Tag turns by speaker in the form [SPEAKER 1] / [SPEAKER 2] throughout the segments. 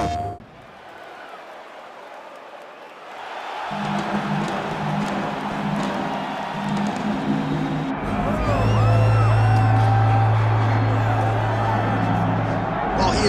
[SPEAKER 1] He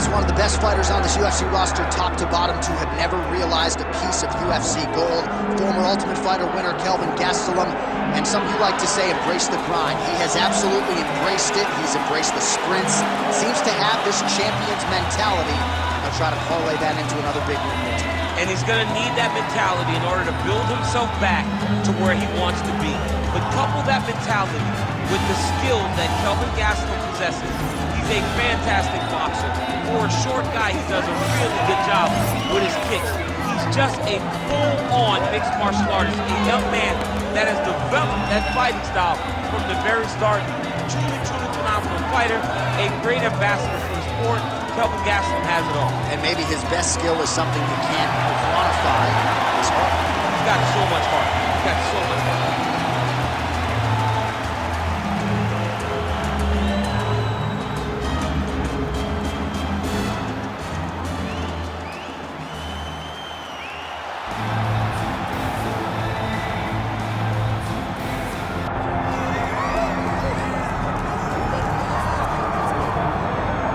[SPEAKER 1] is one of the best fighters on this UFC roster, top to bottom, to have never realized a piece of UFC gold. Former Ultimate Fighter winner Kelvin Gastelum, and some of you like to say embrace the grind. He has absolutely embraced it. He's embraced the sprints. Seems to have this champion's mentality. He'll try to parlay that into another big win here tonight.
[SPEAKER 2] And he's going to need that mentality in order to build himself back to where he wants to be. But couple that mentality with the skill that Kelvin Gastelum possesses. He's a fantastic boxer. For a short guy, he does a really good job with his kicks. He's just a full-on mixed martial artist, a young man that has developed that fighting style from the very start. Truly phenomenal fighter, a great ambassador for the sport. Kelvin Gastelum has it all.
[SPEAKER 1] And maybe his best skill is something you can't quantify. His heart.
[SPEAKER 2] He's got so much heart. He's got so much heart.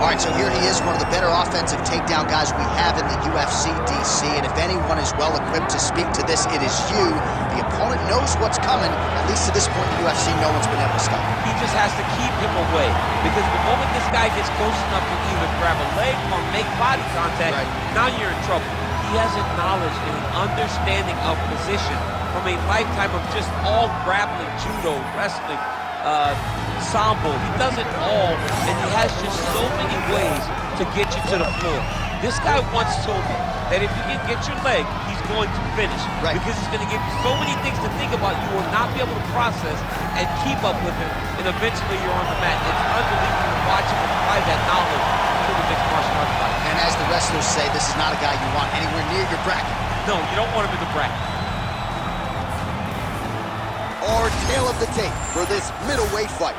[SPEAKER 1] All right, so here he is, one of the better offensive takedown guys we have in the UFC, DC. And if anyone is well equipped to speak to this, it is you. The opponent knows what's coming. At least to this point in the UFC, no one's been able to stop him.
[SPEAKER 2] He just has to keep him away, because the moment this guy gets close enough to either grab a leg or make body contact, now you're in trouble. He has a knowledge and an understanding of position from a lifetime of just all grappling, judo, wrestling, sambo. He does it all, and he has just so many ways to get you to the floor. This guy once told me that if you can get your leg, he's going to finish. Because he's going to give you so many things to think about, you will not be able to process and keep up with him, and eventually you're on the mat. It's unbelievable to watch him apply that knowledge to the mixed martial arts fight.
[SPEAKER 1] And as the wrestlers say, this is not a guy you want anywhere near your bracket.
[SPEAKER 2] No, you don't want him in the bracket.
[SPEAKER 1] Our tale of the tape for this middleweight fight.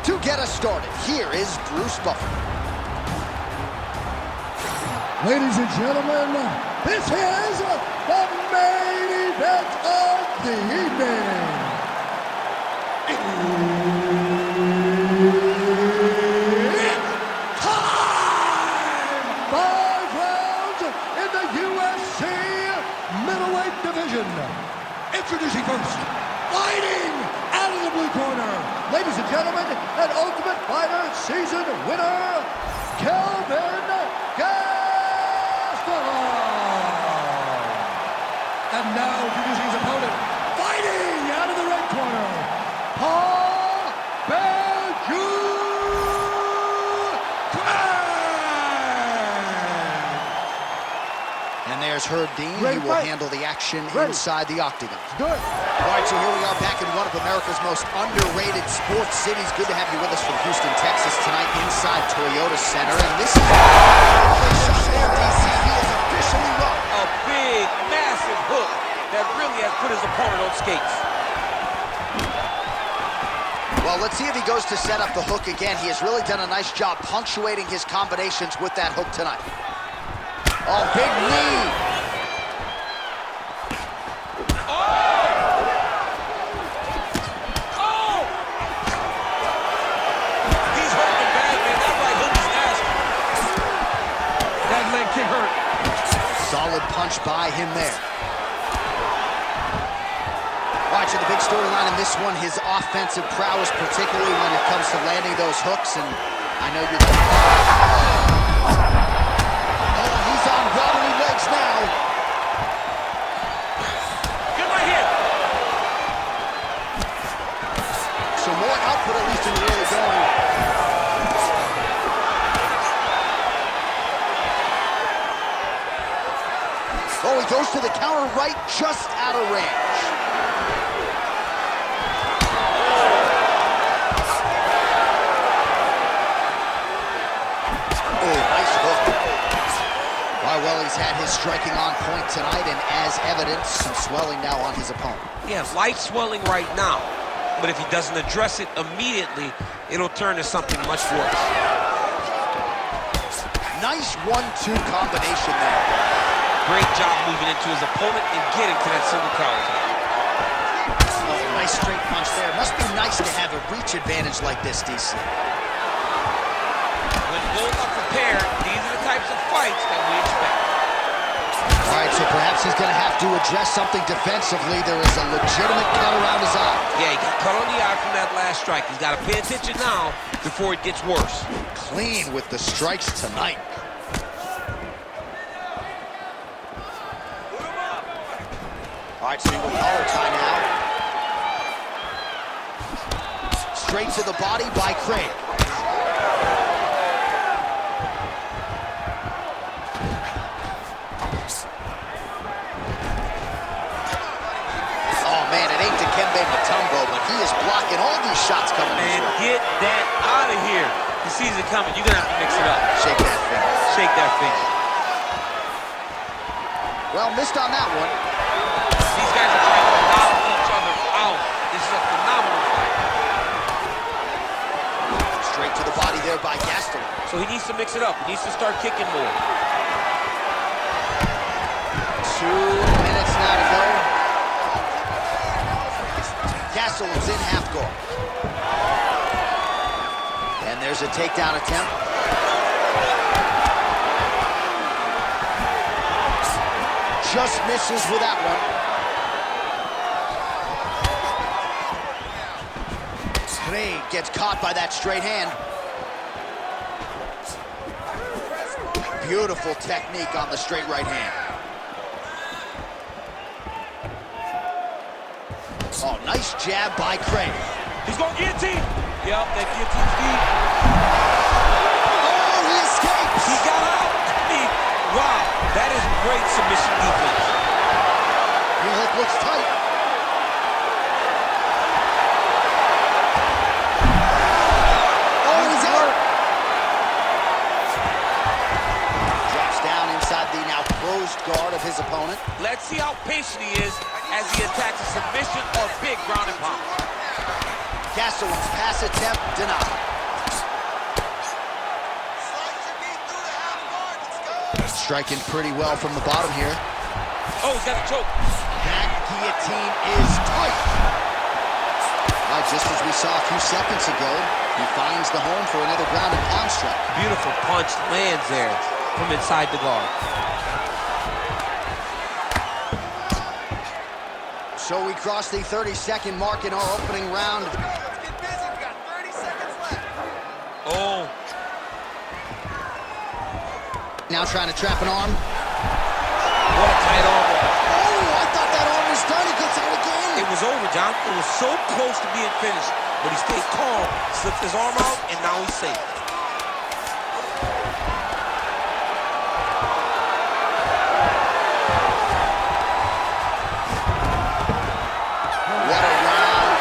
[SPEAKER 1] To get us started, here is Bruce Buffer.
[SPEAKER 3] Ladies and gentlemen, this is the main event of the evening. It's time! 5 rounds in the UFC middleweight division. Introducing first, fighting out of the blue corner, ladies and gentlemen, an Ultimate Fighter season winner, Kelvin Gastelum. And now introducing his opponent, fighting out of the red corner, BEARJEW.
[SPEAKER 1] And there's Herb Dean. He will handle the action inside the octagon.
[SPEAKER 3] Good.
[SPEAKER 1] All right, so here we are back in one of America's most underrated sports cities. Good to have you with us from Houston, Texas tonight inside Toyota Center. And this is shot there, DC. He is officially run.
[SPEAKER 2] A big, massive hook that really has put his opponent on skates.
[SPEAKER 1] Well, let's see if he goes to set up the hook again. He has really done a nice job punctuating his combinations with that hook tonight. Oh, big knee.
[SPEAKER 2] Oh! He's hurting bad, man. That right hook is nasty. That leg kick hurt.
[SPEAKER 1] Solid punch by him there. Watching the big storyline in this one, his offensive prowess, particularly when it comes to landing those hooks. And I know you're... He's on wobbly legs now.
[SPEAKER 2] Good right here.
[SPEAKER 1] So more output, at least, in the early going. Oh, he goes to the counter right, just out of range. Well, he's had his striking on point tonight, and as evidence, some swelling now on his opponent.
[SPEAKER 2] Yeah, light swelling right now, but if he doesn't address it immediately, it'll turn to something much worse.
[SPEAKER 1] Nice 1-2 combination there.
[SPEAKER 2] Great job moving into his opponent and getting to that single counter.
[SPEAKER 1] Oh, nice straight punch there. Must be nice to have a reach advantage like this, DC.
[SPEAKER 2] When both are prepared, these are the types of fights that we expect.
[SPEAKER 1] All right, so perhaps he's going to have to address something defensively. There is a legitimate cut around his eye.
[SPEAKER 2] Yeah, he got cut on the eye from that last strike. He's got to pay attention now before it gets worse.
[SPEAKER 1] Clean with the strikes tonight. All right, single collar tie now. Straight to the body by Craig. But he is blocking all these shots coming in.
[SPEAKER 2] And get that out of here. He sees it coming. You're going to have to mix it up.
[SPEAKER 1] Shake that finger.
[SPEAKER 2] Shake that finger.
[SPEAKER 1] Well, missed on that one.
[SPEAKER 2] These guys are trying to knock each other out. This is a phenomenal fight.
[SPEAKER 1] Straight to the body there by Gastelum.
[SPEAKER 2] So he needs to mix it up. He needs to start kicking more.
[SPEAKER 1] 2 minutes now to go. Gastelum's in half guard. And there's a takedown attempt. Just misses with that one. Craig gets caught by that straight hand. Beautiful technique on the straight right hand. Oh, nice jab by Craig.
[SPEAKER 2] He's going to guillotine. Yep, that guillotine's deep.
[SPEAKER 1] Oh, he escapes.
[SPEAKER 2] He got out. I mean, wow, that is great submission defense.
[SPEAKER 1] Heel hook looks tight. Oh, he's out. Drops down inside the now closed guard of his opponent.
[SPEAKER 2] Let's see how patient he is as he attacks a submission or big ground and pound.
[SPEAKER 1] Gastelum's pass attempt denied. Striking pretty well from the bottom here.
[SPEAKER 2] Oh, he's got a choke.
[SPEAKER 1] That guillotine is tight. Just as we saw a few seconds ago, he finds the home for another ground and pound strike.
[SPEAKER 2] Beautiful punch lands there from inside the guard.
[SPEAKER 1] So we cross the 30-second mark in our opening round.
[SPEAKER 4] Let's get busy. We got 30 seconds left.
[SPEAKER 2] Oh.
[SPEAKER 1] Now trying to trap an arm.
[SPEAKER 2] What a tight arm.
[SPEAKER 1] Oh, I thought that arm was done. He gets out again.
[SPEAKER 2] It was over, John. It was so close to being finished, but he stayed calm, slipped his arm out, and now he's safe.
[SPEAKER 1] What a round.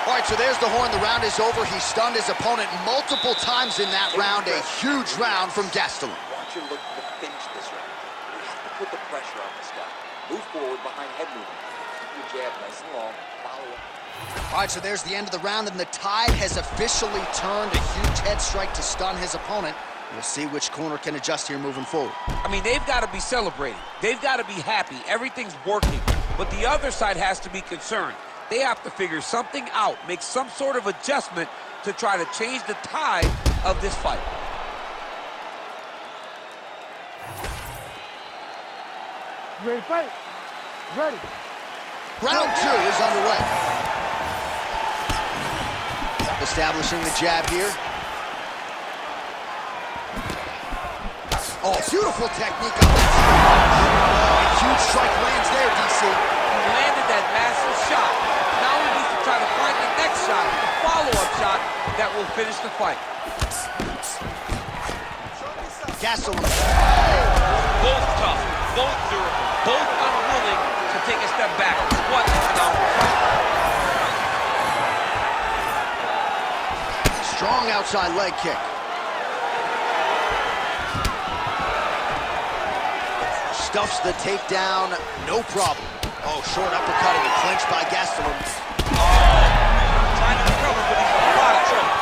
[SPEAKER 1] All right, so there's the horn. The round is over. He stunned his opponent multiple times in that round. A huge round from Gastelum.
[SPEAKER 5] I want you to look to finish this round. You have to put the pressure on this guy. Move forward behind head movement. Keep your jab nice and long. Follow up.
[SPEAKER 1] All right, so there's the end of the round, and the tide has officially turned. A huge head strike to stun his opponent. We'll see which corner can adjust here moving forward.
[SPEAKER 2] I mean, they've got to be celebrating. They've got to be happy. Everything's working. But the other side has to be concerned. They have to figure something out, make some sort of adjustment to try to change the tide of this fight.
[SPEAKER 6] Ready to fight? Ready.
[SPEAKER 1] Round two is underway. Establishing the jab here. Oh, beautiful technique on that. A huge strike lands there, DC.
[SPEAKER 2] He landed that massive shot. Now he needs to try to find the next shot, the follow-up shot that will finish the fight.
[SPEAKER 1] Gastelum.
[SPEAKER 2] Both tough, both durable, both unwilling to take a step back. What a phenomenal fight.
[SPEAKER 1] Strong outside leg kick. Stuffs the takedown, no problem. Oh, short uppercut in the clinch by Gastelum.
[SPEAKER 2] Trying to recover, but he's in a lot of trouble.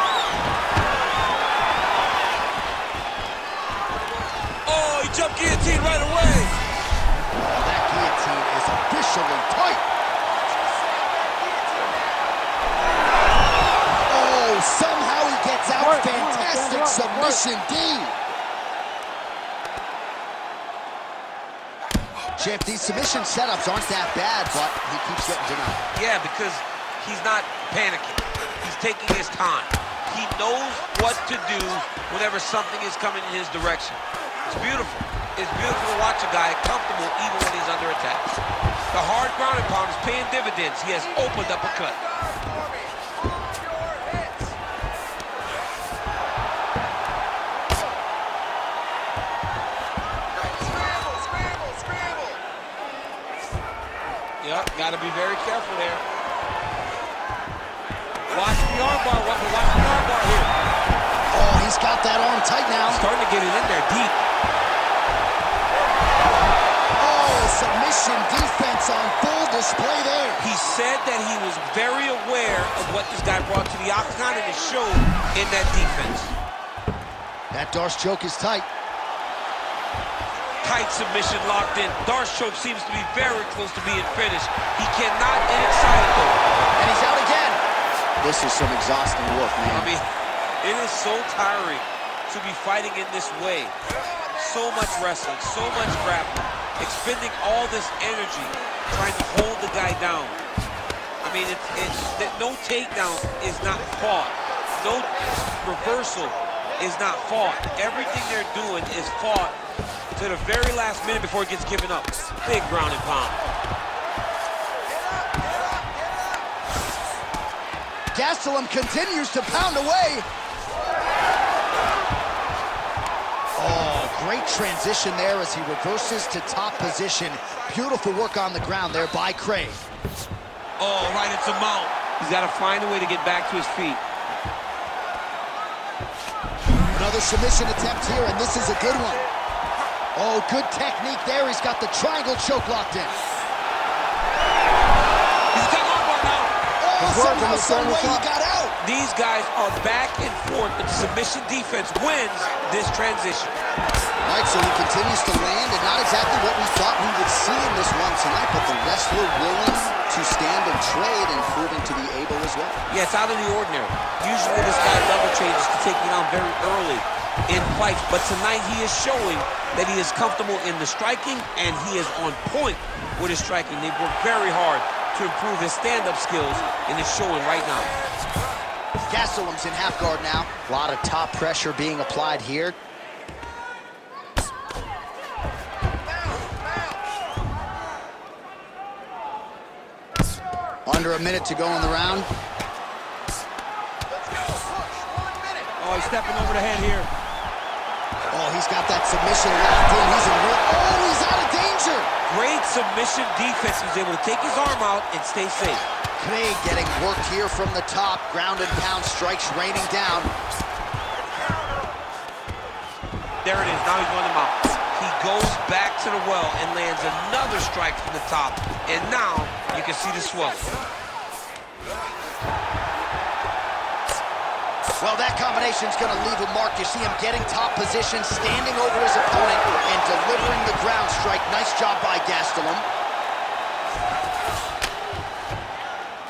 [SPEAKER 4] jump guillotine right away.
[SPEAKER 1] Oh, that guillotine is officially tight. Oh, somehow he gets out. Fantastic submission D. Champ, these submission setups aren't that bad, but he keeps getting denied.
[SPEAKER 2] Yeah, because he's not panicking. He's taking his time. He knows what to do whenever something is coming in his direction. It's beautiful. It's beautiful to watch a guy comfortable even when he's under attack. The hard ground and pound is paying dividends. He has opened up a cut. Yep, gotta be very careful there. Watch the armbar, watch the armbar here.
[SPEAKER 1] Oh, he's got that arm tight now.
[SPEAKER 2] Starting to get it in there deep.
[SPEAKER 1] Oh, submission defense on full display there.
[SPEAKER 2] He said that he was very aware of what this guy brought to the octagon, and it showed in that defense.
[SPEAKER 1] That Darce choke is tight.
[SPEAKER 2] Tight submission locked in. Darce choke seems to be very close to being finished. He cannot get excited though.
[SPEAKER 1] And he's out again. This is some exhausting work, man.
[SPEAKER 2] I mean, it is so tiring to be fighting in this way. So much wrestling, so much grappling, expending all this energy trying to hold the guy down. I mean, no takedown is not fought. No reversal is not fought. Everything they're doing is fought to the very last minute before it gets given up. Big ground and pound.
[SPEAKER 1] Gastelum continues to pound away. Oh, great transition there as he reverses to top position. Beautiful work on the ground there by Craig.
[SPEAKER 2] Oh, right into mount. He's got to find a way to get back to his feet.
[SPEAKER 1] Another submission attempt here, and this is a good one. Oh, good technique there. He's got the triangle choke locked in.
[SPEAKER 2] He's got armbar now.
[SPEAKER 1] Oh, somehow, some way he got out.
[SPEAKER 2] These guys are back and forth, but submission defense wins this transition.
[SPEAKER 1] All right, so he continues to land, and not exactly what we thought we would see in this one tonight, but the wrestler willing to stand and trade and proving to be able as well.
[SPEAKER 2] Yeah, it's out of the ordinary. Usually this guy level changes to take you down very early in fights, but tonight he is showing that he is comfortable in the striking, and he is on point with his striking. They've worked very hard to improve his stand-up skills, and it's showing right now.
[SPEAKER 1] Gastelum's in half guard now. A lot of top pressure being applied here. Under a minute to go in the round.
[SPEAKER 2] Oh, he's stepping over the head here.
[SPEAKER 1] Oh, he's got that submission locked in. He's in real... Oh, he's out of danger.
[SPEAKER 2] Great submission defense. He was able to take his arm out and stay safe.
[SPEAKER 1] Craig getting worked here from the top. Ground and pound strikes raining down.
[SPEAKER 2] There it is. Now he's on the mount. He goes back to the well and lands another strike from the top. And now you can see the swelling.
[SPEAKER 1] Well, that combination's going to leave a mark. You see him getting top position, standing over his opponent, and delivering the ground strike. Nice job by Gastelum.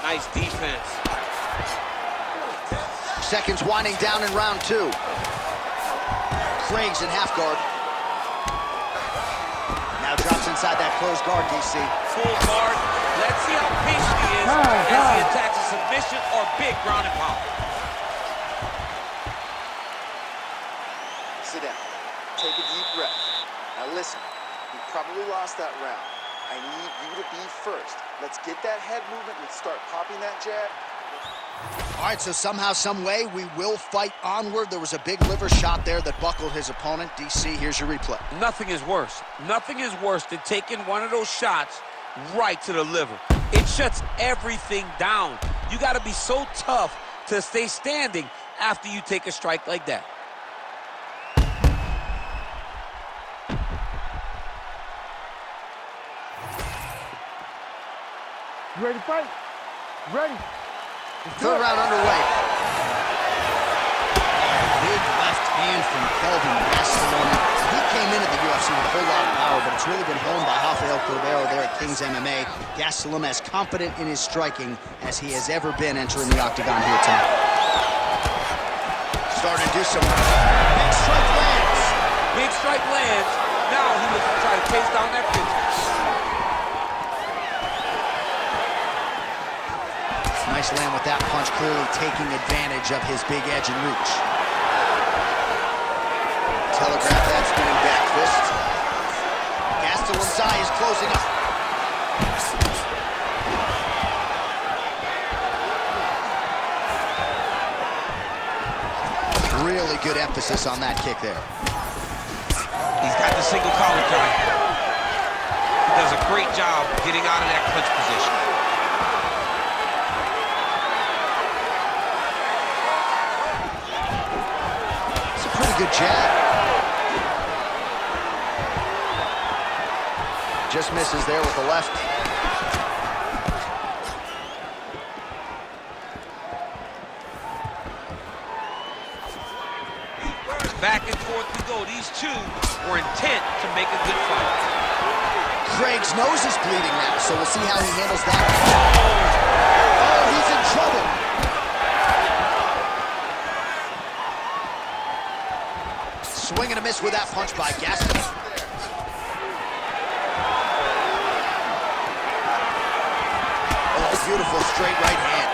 [SPEAKER 2] Nice defense.
[SPEAKER 1] Seconds winding down in round two. Craig's in half guard. Now drops inside that closed guard, DC.
[SPEAKER 2] Full guard. Let's see how patient he is as he attacks a submission or big ground and pound.
[SPEAKER 4] Sit down. Take a deep breath. Now listen, you probably lost that round. I need you to be first. Let's get that head movement. Let's start popping that jab.
[SPEAKER 1] All right, so somehow, some way, we will fight onward. There was a big liver shot there that buckled his opponent. DC, here's your replay.
[SPEAKER 2] Nothing is worse. Nothing is worse than taking one of those shots right to the liver. It shuts everything down. You got to be so tough to stay standing after you take a strike like that.
[SPEAKER 6] You ready to fight? Ready.
[SPEAKER 1] Third round underway. Big left hand from Gastelum. He came into the UFC with whole lot of power, but it's really been honed by Rafael Cordero there at King's MMA. Gastelum as confident in his striking as he has ever been entering the octagon here tonight. Starting to do some big strike lands.
[SPEAKER 2] Big strike lands. Now he looks to try to chase down that finish.
[SPEAKER 1] Nice land with that punch, clearly taking advantage of his big edge and reach. Telegraph that spinning back fist. Gastelum's eye is closing up. Really good emphasis on that kick there.
[SPEAKER 2] He's got the single collar tie. He does a great job getting out of that clinch position.
[SPEAKER 1] It's a pretty good jab. Just misses there with the left.
[SPEAKER 2] Back and forth we go. These two were intent to make a good fight.
[SPEAKER 1] Craig's nose is bleeding now, so we'll see how he handles that. Oh, he's in trouble. Swing and a miss with that punch by Gastelum. Beautiful straight right hand.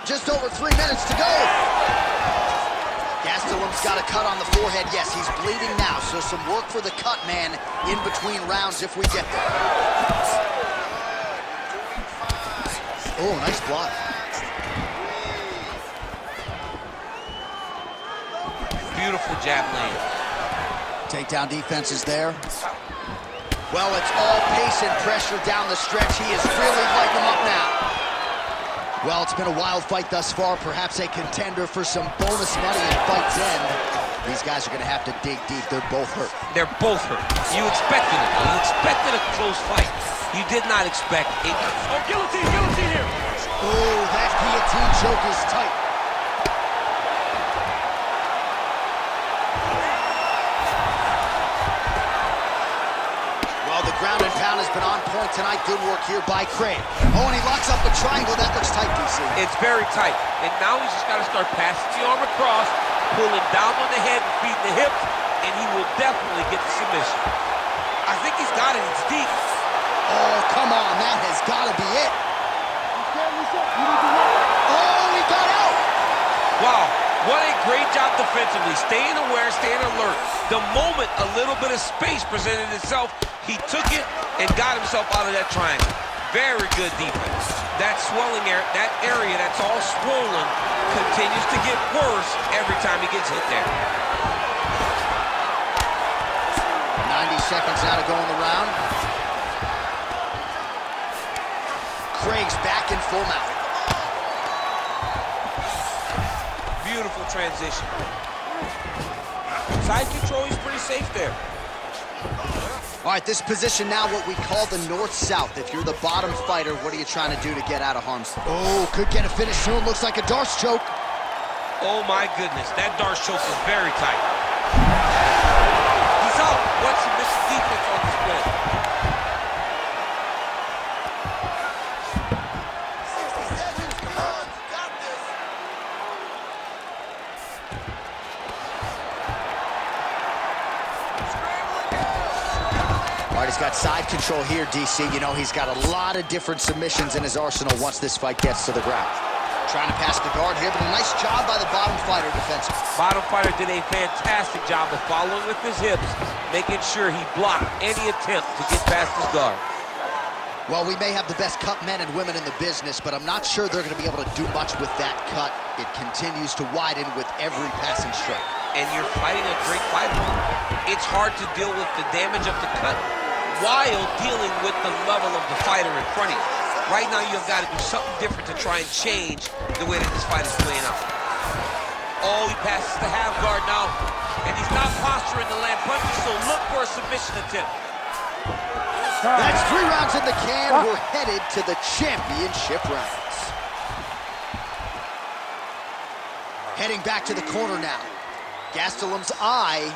[SPEAKER 1] Just over 3 minutes to go. Gastelum's got a cut on the forehead. Yes, he's bleeding now, so some work for the cut man in between rounds if we get there. Oh, nice block.
[SPEAKER 2] Beautiful jab lane.
[SPEAKER 1] Takedown defense is there. Well, it's all pace and pressure down the stretch. He is really lighting them up now. Well, it's been a wild fight thus far. Perhaps a contender for some bonus money at fight's end. These guys are going to have to dig deep. They're both hurt.
[SPEAKER 2] They're both hurt. You expected it. You expected a close fight. You did not expect a... Oh, guillotine here!
[SPEAKER 1] Oh, that guillotine choke is tight. Ground and pound has been on point tonight. Good work here by Craig. Oh, and he locks up the triangle. That looks tight, DC.
[SPEAKER 2] It's very tight. And now he's just got to start passing the arm across, pulling down on the head and feeding the hips, and he will definitely get the submission. I think he's got it. It's deep.
[SPEAKER 1] Oh, come on. That has got to be it. Oh, he got out.
[SPEAKER 2] Wow. What a great job defensively. Staying aware, staying alert. The moment a little bit of space presented itself, he took it and got himself out of that triangle. Very good defense. That swelling area, that area that's all swollen, continues to get worse every time he gets hit there.
[SPEAKER 1] 90 seconds now to go in the round. Craig's back in full mount.
[SPEAKER 2] Beautiful transition. Side control, he's pretty safe there.
[SPEAKER 1] All right, this position now what we call the north-south. If you're the bottom fighter, what are you trying to do to get out of harm's way? Oh, could get a finish soon. Looks like a Darce choke.
[SPEAKER 2] Oh, my goodness. That Darce choke is very tight. He's out. What's the missing defense on display?
[SPEAKER 1] All right, he's got side control here, DC. You know, he's got a lot of different submissions in his arsenal once this fight gets to the ground. Trying to pass the guard here, but a nice job by the bottom fighter defensively.
[SPEAKER 2] Bottom fighter did a fantastic job of following with his hips, making sure he blocked any attempt to get past his guard.
[SPEAKER 1] Well, we may have the best cut men and women in the business, but I'm not sure they're going to be able to do much with that cut. It continues to widen with every passing stroke.
[SPEAKER 2] And you're fighting a great fighter. It's hard to deal with the damage of the cut while dealing with the level of the fighter in front of you. Right now, you've got to do something different to try and change the way that this fight is playing out. Oh, he passes the half guard now, and he's not posturing to land punches, so look for a submission attempt.
[SPEAKER 1] That's 3 rounds in the can. We're headed to the championship rounds. Heading back to the corner now. Gastelum's eye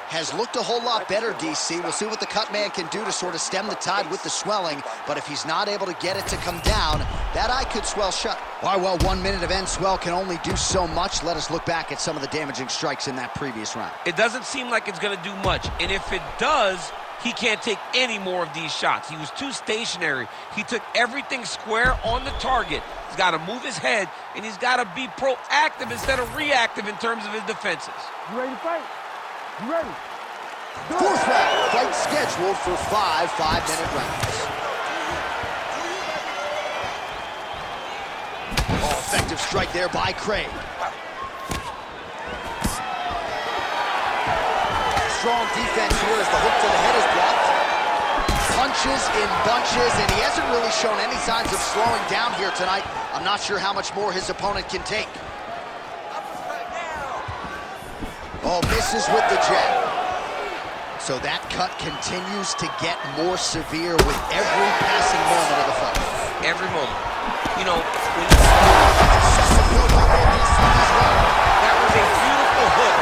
[SPEAKER 1] has looked a whole lot better, DC. We'll see what the cut man can do to sort of stem the tide with the swelling, but if he's not able to get it to come down, that eye could swell shut. All right, well, 1 minute of end swell can only do so much. Let us look back at some of the damaging strikes in that previous round.
[SPEAKER 2] It doesn't seem like it's going to do much, and if it does, he can't take any more of these shots. He was too stationary. He took everything square on the target. He's got to move his head, and he's got to be proactive instead of reactive in terms of his defenses.
[SPEAKER 6] You ready to fight? You ready?
[SPEAKER 1] Fourth round, fight scheduled for 5 5-minute rounds. Oh, effective strike there by Craig. Strong defense here as the hook to the head is blocked. Punches in bunches, and he hasn't really shown any signs of slowing down here tonight. I'm not sure how much more his opponent can take. Oh, misses with the jab. So that cut continues to get more severe with every passing moment of the fight.
[SPEAKER 2] Every moment. You know, when you... that was a beautiful hook.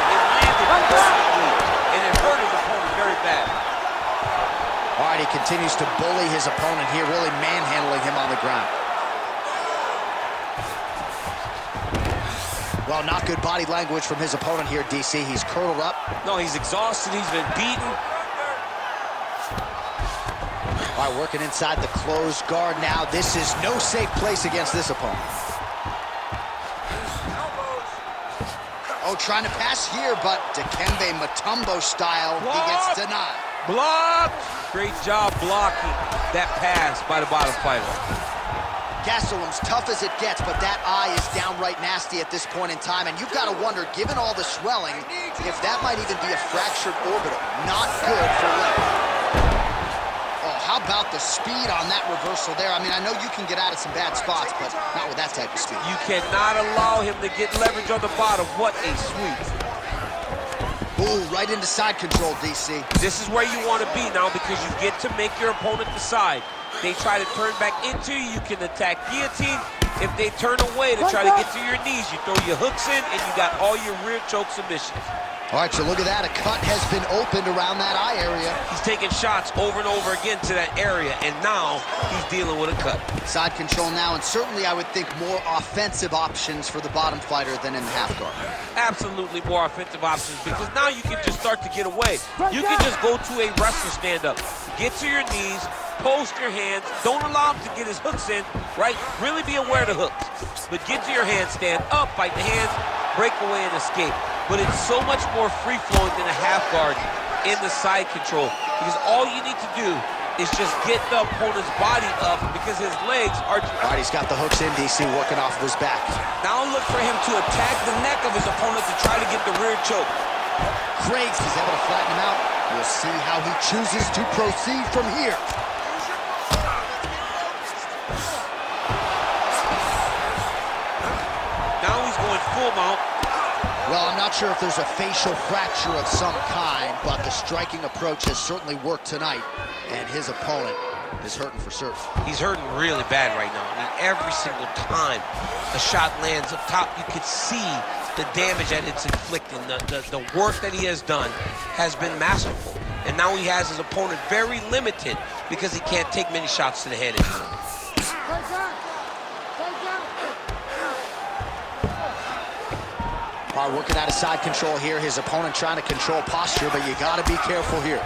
[SPEAKER 2] It landed perfectly, and it hurt his opponent very bad.
[SPEAKER 1] All right, he continues to bully his opponent here, really manhandling him on the ground. Well, not good body language from his opponent here, DC. He's curled up.
[SPEAKER 2] No, he's exhausted. He's been beaten.
[SPEAKER 1] All right, working inside the closed guard now. This is no safe place against this opponent. Oh, trying to pass here, but Dikembe Mutombo style, he gets denied.
[SPEAKER 2] Blocked. Great job blocking that pass by the bottom fighter.
[SPEAKER 1] Gastelum's tough as it gets, but that eye is downright nasty at this point in time, and you've got to wonder, given all the swelling, if that might even be a fractured orbital. Not good for length. Oh, how about the speed on that reversal there? I mean, I know you can get out of some bad spots, but not with that type of speed.
[SPEAKER 2] You cannot allow him to get leverage on the bottom. What a sweep.
[SPEAKER 1] Ooh, right into side control, DC.
[SPEAKER 2] This is where you want to be now because you get to make your opponent decide. They try to turn back into you, you can attack guillotine. If they turn away to try to get to your knees, you throw your hooks in and you got all your rear choke submissions.
[SPEAKER 1] All right, so look at that. A cut has been opened around that eye area.
[SPEAKER 2] He's taking shots over and over again to that area, and now he's dealing with a cut.
[SPEAKER 1] Side control now, and certainly I would think more offensive options for the bottom fighter than in the half guard.
[SPEAKER 2] Absolutely more offensive options because now you can just start to get away. You can just go to a wrestler stand-up, get to your knees, post your hands, don't allow him to get his hooks in, right? Really be aware of the hooks. But get to your hands, stand up, fight the hands, break away and escape. But it's so much more free-flowing than a half guard in the side control because all you need to do is just get the opponent's body up because his legs are...
[SPEAKER 1] All right, he's got the hooks in, DC, working off of his back.
[SPEAKER 2] Now look for him to attack the neck of his opponent to try to get the rear choke.
[SPEAKER 1] Craig is able to flatten him out. We'll see how he chooses to proceed from here.
[SPEAKER 2] Now he's going full mount.
[SPEAKER 1] Well, I'm not sure if there's a facial fracture of some kind, but the striking approach has certainly worked tonight, and his opponent is hurting for certain.
[SPEAKER 2] He's hurting really bad right now. I mean, every single time a shot lands up top, you can see the damage that it's inflicting. The work that he has done has been masterful, and now he has his opponent very limited because he can't take many shots to the head anymore.
[SPEAKER 1] All right, working out of side control here. His opponent trying to control posture, but you got to be careful here.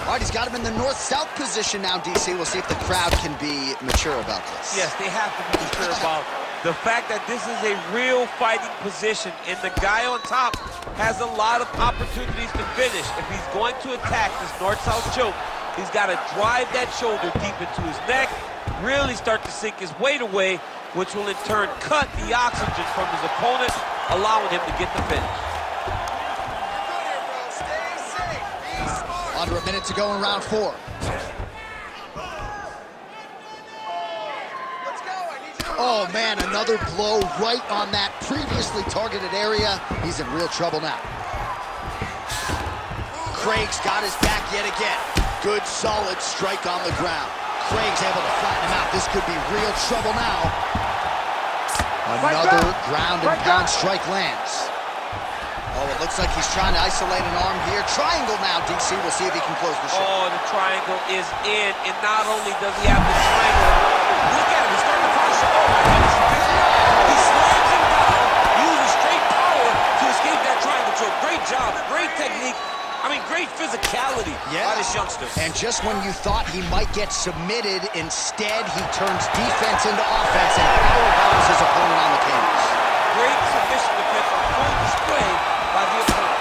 [SPEAKER 1] All right, he's got him in the north-south position now, DC. We'll see if the crowd can be mature about this.
[SPEAKER 2] Yes, they have to be mature about the fact that this is a real fighting position, and the guy on top has a lot of opportunities to finish. If he's going to attack this north-south choke, he's got to drive that shoulder deep into his neck, really start to sink his weight away, which will in turn cut the oxygen from his opponent, allowing him to get the finish.
[SPEAKER 1] Under a minute to go in round 4. Oh man, another blow right on that previously targeted area. He's in real trouble now. Craig's got his back yet again. Good solid strike on the ground. Craig's able to flatten him out. This could be real trouble now. Another ground and pound strike lands. Oh, it looks like he's trying to isolate an arm here. Triangle now, DC. We'll see if he can close the show.
[SPEAKER 2] Oh, the triangle is in, and not only does he have the triangle, look at him, he's starting to cross. Oh my goodness, he slams him down, uses straight power to escape that triangle choke. Great job, great technique. I mean, great physicality by this youngster.
[SPEAKER 1] And just when you thought he might get submitted, instead he turns defense into offense and power bombs his opponent on the canvas.
[SPEAKER 2] Great submission defense on full display by the opponent.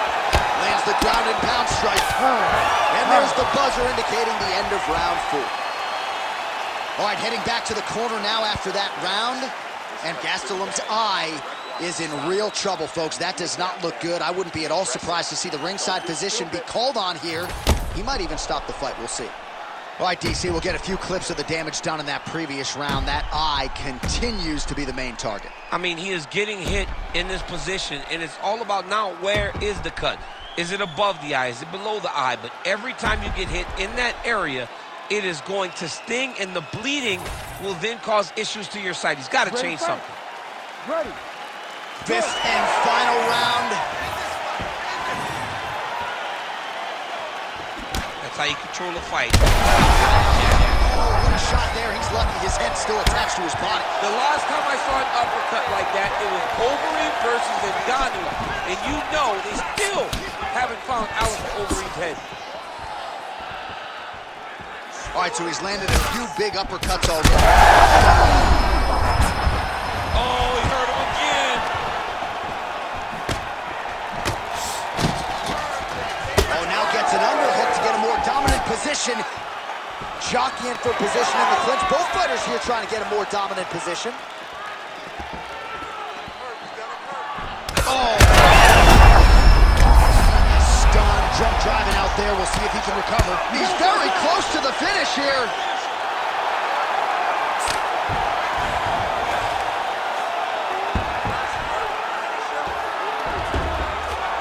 [SPEAKER 1] Lands the ground and pound strike. And there's the buzzer indicating the end of round 4. All right, heading back to the corner now after that round. And Gastelum's eye is in real trouble, folks. That does not look good. I wouldn't be at all surprised to see the ringside position be called on here. He might even stop the fight. We'll see. All right, DC, we'll get a few clips of the damage done in that previous round. That eye continues to be the main target.
[SPEAKER 2] I mean, he is getting hit in this position, and it's all about now, where is the cut? Is it above the eye? Is it below the eye? But every time you get hit in that area, it is going to sting, and the bleeding will then cause issues to your sight. He's got to change something.
[SPEAKER 6] Ready.
[SPEAKER 1] Fifth and final round.
[SPEAKER 2] That's how you control a fight.
[SPEAKER 1] Oh, what a shot there. He's lucky his head's still attached to his body.
[SPEAKER 2] The last time I saw an uppercut like that, it was Overeem versus Ngannou. And you know they still haven't found Alistair Overeem's head.
[SPEAKER 1] All right, so he's landed a few big uppercuts already.
[SPEAKER 2] Oh, he hurt him again.
[SPEAKER 1] Oh, now gets an underhook to get a more dominant position. Jockeying for position in the clinch. Both fighters here trying to get a more dominant position. Oh! Stunned, drunk driving out there. We'll see if he can recover. He's very close to the finish here.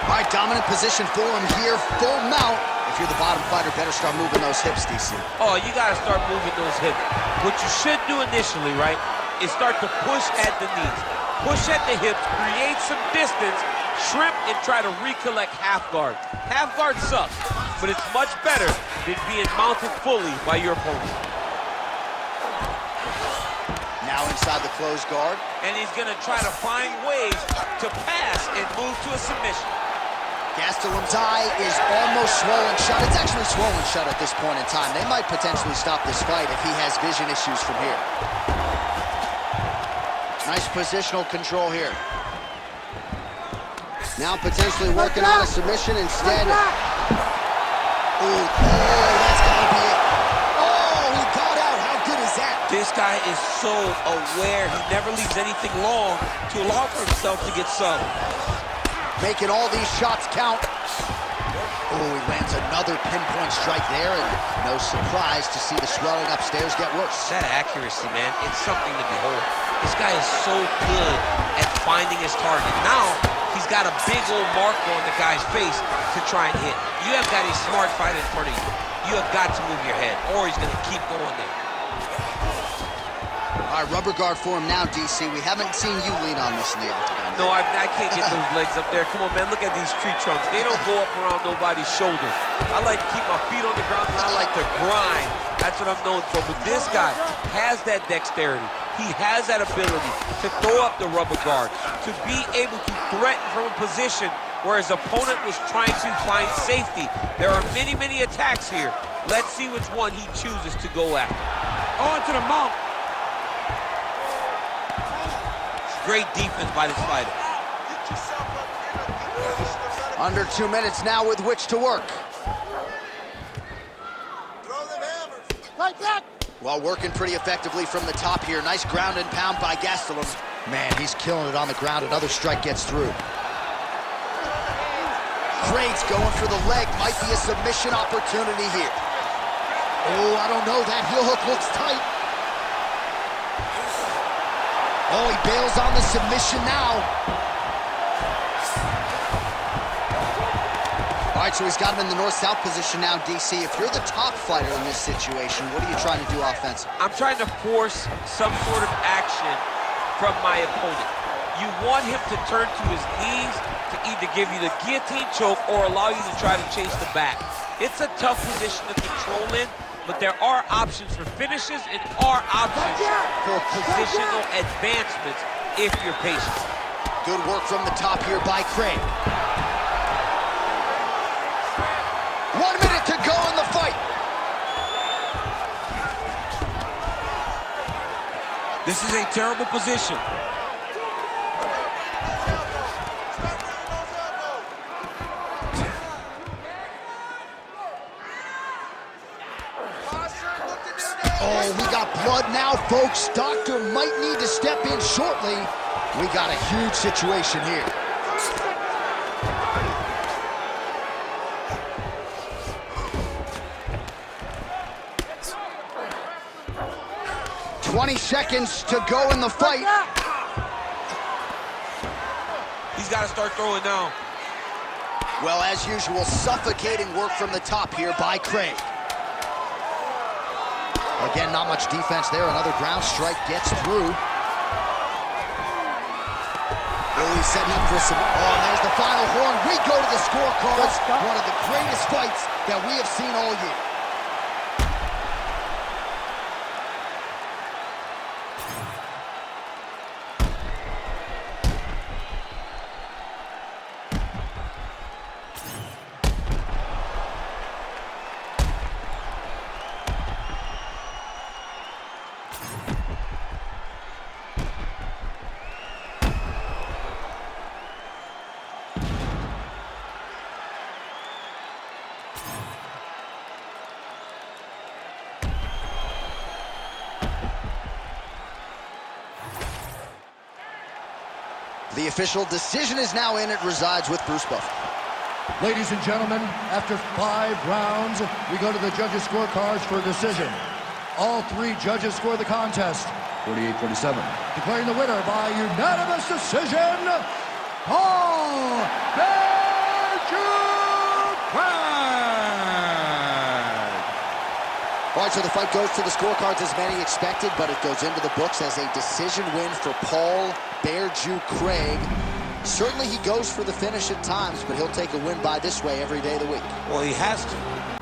[SPEAKER 1] All right, dominant position for him here. Full mount. If you're the bottom fighter, better start moving those hips, DC.
[SPEAKER 2] Oh, you got to start moving those hips. What you should do initially, right, is start to push at the knees. Push at the hips, create some distance, shrimp, and try to recollect half guard. Half guard sucks, but it's much better than being mounted fully by your opponent.
[SPEAKER 1] Now inside the closed guard.
[SPEAKER 2] And he's going to try to find ways to pass and move to a submission.
[SPEAKER 1] Gastelum's eye is almost swollen shut. It's actually swollen shut at this point in time. They might potentially stop this fight if he has vision issues from here. Nice positional control here. Now potentially working on a submission instead. Ooh, that's gotta be it. Oh, he got out. How good is that?
[SPEAKER 2] This guy is so aware. He never leaves anything long to allow for himself to get subbed.
[SPEAKER 1] Making all these shots count. Oh, he lands another pinpoint strike there, and no surprise to see the swelling upstairs get worse.
[SPEAKER 2] That accuracy, man, it's something to behold. This guy is so good at finding his target. Now, he's got a big old marker on the guy's face to try and hit. You have got a smart fighter in front of you. You have got to move your head, or he's going to keep going there.
[SPEAKER 1] All right, rubber guard for him now, DC. We haven't seen you lean on this in the octagon.
[SPEAKER 2] No, I can't get those legs up there. Come on, man, look at these tree trunks. They don't go up around nobody's shoulders. I like to keep my feet on the ground, and I like to grind. That's what I'm known for. But this guy has that dexterity. He has that ability to throw up the rubber guard, to be able to threaten from a position where his opponent was trying to find safety. There are many, many attacks here. Let's see which one he chooses to go after. On to the mount. Great defense by this fighter.
[SPEAKER 1] Under 2 minutes now with which to work.
[SPEAKER 6] Like that.
[SPEAKER 1] Well, working pretty effectively from the top here. Nice ground and pound by Gastelum. Man, he's killing it on the ground. Another strike gets through. Craig's going for the leg. Might be a submission opportunity here. Oh, I don't know. That heel hook looks tight. Oh, he bails on the submission now. All right, so he's got him in the north-south position now, DC. If you're the top fighter in this situation, what are you trying to do offensively?
[SPEAKER 2] I'm trying to force some sort of action from my opponent. You want him to turn to his knees to either give you the guillotine choke or allow you to try to chase the back. It's a tough position to control in, but there are options for finishes and are options for positional advancements if you're patient.
[SPEAKER 1] Good work from the top here by Craig. 1 minute to go in the fight.
[SPEAKER 2] This is a terrible position.
[SPEAKER 1] Oh, we got blood now, folks. Doctor might need to step in shortly. We got a huge situation here. "20 seconds to go in the fight."
[SPEAKER 2] He's got to start throwing now.
[SPEAKER 1] Well, as usual, suffocating work from the top here by Craig. Again, not much defense there. Another ground strike gets through. Oh, he's setting up for some... Oh, and there's the final horn. We go to the scorecards. One of the greatest fights that we have seen all year. The official decision is now in. It resides with Bruce Buffer.
[SPEAKER 3] Ladies and gentlemen, after 5 rounds, we go to the judges' scorecards for a decision. All 3 judges score the contest 48-47. Declaring the winner by unanimous decision, Paul BEARJEW.
[SPEAKER 1] All right, so the fight goes to the scorecards as many expected, but it goes into the books as a decision win for Paul BEARJEW Craig. Certainly he goes for the finish at times, but he'll take a win by this way every day of the week.
[SPEAKER 2] Well, he has to.